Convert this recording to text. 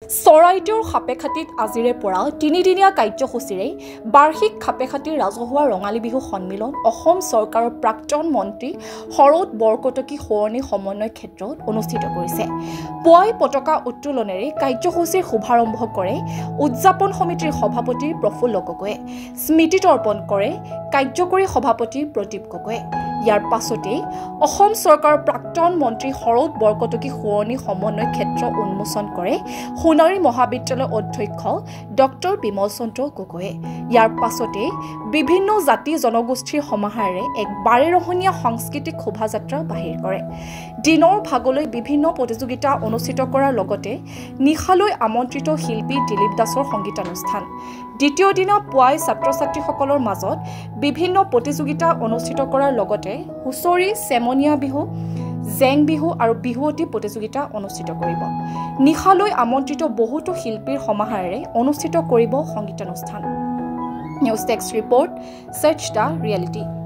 চৰাইদেউৰ খাপেখাতিত আজিৰে পৰা তিনিদিনীয়া কাৰ্যসূচীৰে বাৰ্ষিক খাপেখাতিৰ ৰাজহুৱা ৰঙালী বিহু সন্মিলন অসম চৰকাৰৰ প্ৰাক্তন মন্ত্ৰী শৰৎ বৰকটকী সোঁৱৰণী সমন্বয় ক্ষেত্ৰত অনুষ্ঠিত কৰিছে। পুৱাই পতাকা উত্তোলনেৰে কাৰ্যসূচীৰ শুভাৰম্ভ কৰে উদযাপন সমিতিৰ সভাপতি প্ৰফুল্ল গগৈয়ে। স্মৃতি তৰ্পণ কৰে কাৰ্যকৰী সভাপতি প্ৰদীপ গগৈয়ে। ইয়াৰ পাছতেই অসম চৰকাৰৰ প্ৰাক্তন মন্ত্ৰী শৰৎ বৰকটকী সোঁৱৰণী সমন্বয় ক্ষেত্ৰ উন্মোচন কৰে সোণাৰী মহাবিদ্যালয়ৰ অধ্যক্ষ ডক্টৰ বিমল চন্দ্ৰ গগৈয়ে। ইয়াৰ পাছতেই বিভিন্ন জাতি জনগোষ্ঠীৰ সমাহাৰেৰে এক বাৰেৰহণীয়া সাংস্কৃতিক শোভাযাত্ৰা বাহিৰ কৰে। দিনৰ ভাগলৈ বিভিন্ন প্ৰতিযোগিতা অনুষ্ঠিত কৰাৰ লগতে নিশালৈ আমন্ত্ৰিত শিল্পী দিলীপ দাসৰ সংগীতানুষ্ঠান। দ্বিতীয় দিনা পুৱাই ছাত্ৰ ছাত্ৰীসকলৰ মাজত বিভিন্ন প্ৰতিযোগিতা অনুষ্ঠিত কৰাৰ লগতে হুঁচৰি, চেমনীয়া বিহু, জেং বিহু আৰু বিহুৱতী প্ৰতিযোগিতা অনুষ্ঠিত কৰিব। নিশালৈ আমন্ত্ৰিত বহুতো শিল্পীৰ সমাহাৰেৰে অনুষ্ঠিত কৰিব সংগীতানুষ্ঠান। News desk report, search the reality.